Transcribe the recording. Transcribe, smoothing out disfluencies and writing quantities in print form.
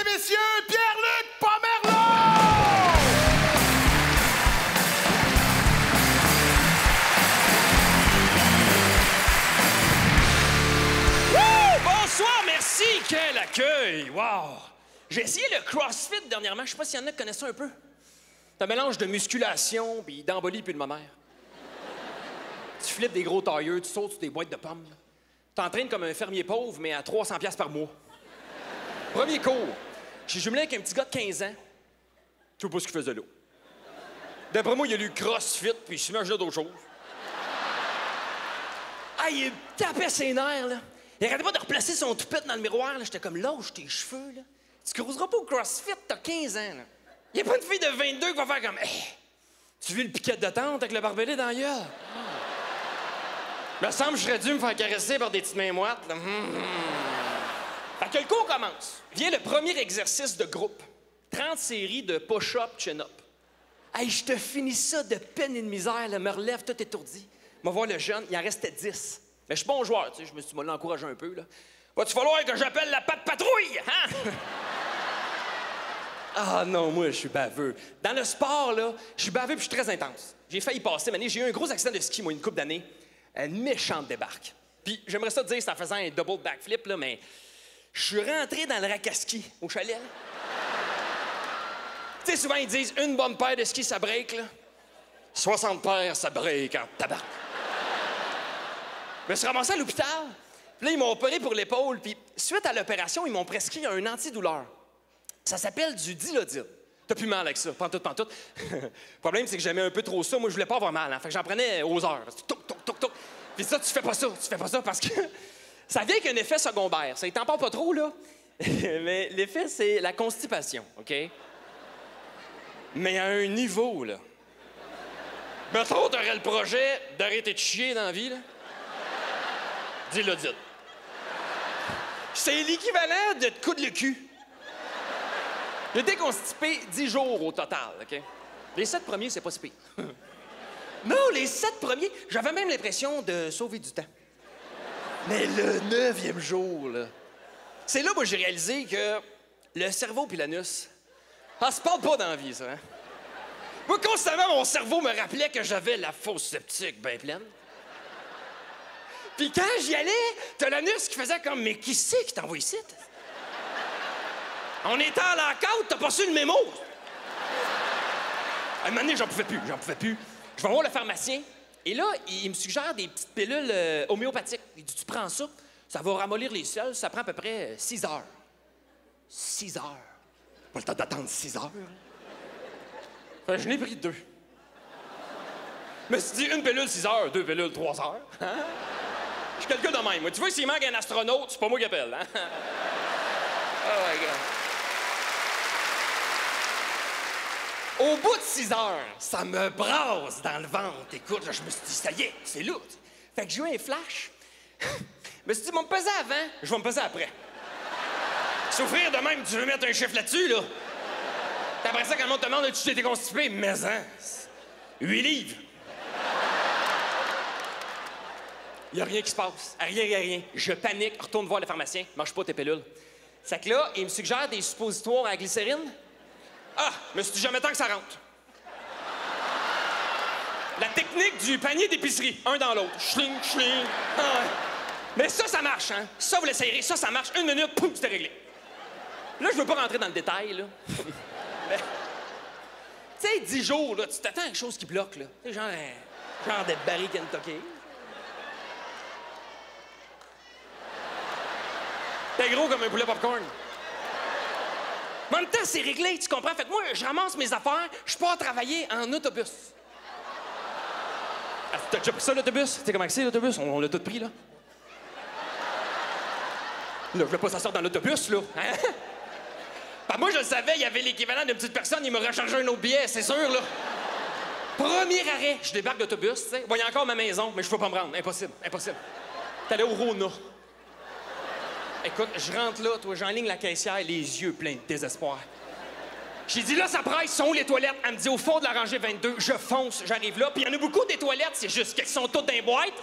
et messieurs, Pierre-Luc Pomerleau! Bonsoir, merci! Quel accueil! Wow! J'ai essayé le CrossFit dernièrement. Je sais pas s'il y en a qui connaissent ça un peu. C'est un mélange de musculation, puis d'embolie, puis de ma mère. Tu flippes des gros tailleux, tu sautes sur des boîtes de pommes. T'entraînes comme un fermier pauvre, mais à 300$ par mois. Premier cours, j'ai jumelé avec un petit gars de 15 ans. Tu vois pas ce qu'il faisait là. D'après moi, il a lu CrossFit, puis il s'imaginait d'autres choses. Ah, il tapait ses nerfs, là. Il arrêtait pas de replacer son toupette dans le miroir, là. J'étais comme, lâche tes cheveux, là. Tu creuseras pas au CrossFit, t'as 15 ans, là. Il y a pas une fille de 22 qui va faire comme, hey, tu vis le piquet de tente avec le barbelé dans la gueule? Me semble que j'aurais dû me faire caresser par des petites mains moites, là. Fait que le cours commence. Vient le premier exercice de groupe. 30 séries de push-up, chin-up. Hey, je te finis ça de peine et de misère, là. Me relève tout étourdi. Va voir le jeune, il en restait 10. Mais je suis bon joueur, tu sais, je me suis encouragé un peu, là. Va-tu falloir que j'appelle la patte patrouille, hein? Ah non, moi, je suis baveux. Dans le sport, là, je suis baveux puis je suis très intense. J'ai failli passer, mais j'ai eu un gros accident de ski, moi, une couple d'années. Une méchante débarque. Puis j'aimerais ça te dire, c'est en faisant un double backflip, là, mais je suis rentré dans le rack à ski, au chalet, là. Tu sais, souvent, ils disent, une bonne paire de skis, ça break, là. 60 paires, ça break en tabac. Je me suis ramassé à l'hôpital. Puis là, ils m'ont opéré pour l'épaule. Puis suite à l'opération, ils m'ont prescrit un antidouleur. Ça s'appelle du Dilaudid. T'as plus mal avec ça, pantoute, pantoute. Le problème, c'est que j'aimais un peu trop ça. Moi, je voulais pas avoir mal. Hein? Fait que j'en prenais aux heures. Toc, toc, toc, toc. Puis ça, tu fais pas ça. Tu fais pas ça parce que ça vient avec un effet secondaire. Ça y t'en parle pas trop, là. Mais l'effet, c'est la constipation, OK? Mais à un niveau, là. Mettons, t'aurais le projet d'arrêter de chier dans la vie, là. Dilaudid. C'est l'équivalent de te coudre le cul. J'ai été constipé 10 jours au total, OK? Les 7 premiers, c'est pas si pire. Non, les 7 premiers, j'avais même l'impression de sauver du temps. Mais le 9e jour, là, c'est là où j'ai réalisé que le cerveau puis l'anus, ça se parle pas dans la vie, ça, hein? Moi, constamment, mon cerveau me rappelait que j'avais la fosse septique bien pleine. Puis quand j'y allais, t'as l'anus qui faisait comme, mais qui c'est qui t'envoie ici? On était à la côte, t'as pas su le mémo. À un moment donné, j'en pouvais plus. Je vais voir le pharmacien, et là, il me suggère des petites pilules homéopathiques. Il dit, tu prends ça, ça va ramollir les selles, ça prend à peu près 6 heures. 6 heures? Pas le temps d'attendre 6 heures. Fait que je n'ai pris 2. Mais si tu dis une pilule 6 heures, 2 pilules 3 heures, hein? Je suis quelqu'un de même. Moi, tu vois, s'il manque un astronaute, c'est pas moi qui appelle, hein? Oh my God. Au bout de 6 heures, ça me brasse dans le ventre. Écoute, là, je me suis dit, ça y est, c'est lourd. Fait que j'ai eu un flash. Je me suis dit, je vais me peser avant, je vais me peser après. Souffrir de même, tu veux mettre un chiffre là-dessus, là? Puis après ça, quand le monde te demande, tu t'es constipé, mais hein, 8 livres. Il n'y a rien qui se passe. Rien. Je panique, retourne voir le pharmacien. Mange pas tes pilules. C'est que là, il me suggère des suppositoires à glycérine. Ah, je me suis dit jamais tant que ça rentre. La technique du panier d'épicerie, un dans l'autre. Schling. Ah, ouais. Mais ça marche, hein? Ça, vous l'essayerez. Ça marche. 1 minute, poum, c'était réglé. Là, je veux pas rentrer dans le détail, là. Mais, tu sais, 10 jours, là, tu t'attends à quelque chose qui bloque, là. Tu sais, genre de Barry Kentucky. T'es gros comme un poulet popcorn. Mais en même temps, c'est réglé, tu comprends? Fait que moi, je ramasse mes affaires, je pars travailler en autobus. Ah, t'as déjà pris ça, l'autobus? Tu sais comment c'est, l'autobus? On l'a tout pris, là. Là, je veux pas que ça sorte dans l'autobus, là. Hein? Ben, moi, je le savais, il y avait l'équivalent d'une petite personne, il m'a rechargé un autre billet, c'est sûr, là. Premier arrêt, je débarque d'autobus, tu sais. Bon, il y a encore ma maison, mais je peux pas me rendre. Impossible. T'allais au Rona. Écoute, je rentre là, toi, j'enligne la caissière, les yeux pleins de désespoir. J'ai dit, là, ça presse, sont où les toilettes? Elle me dit, au fond de la rangée 22, je fonce, j'arrive là, puis il y en a beaucoup des toilettes, c'est juste qu'elles sont toutes dans les boîtes.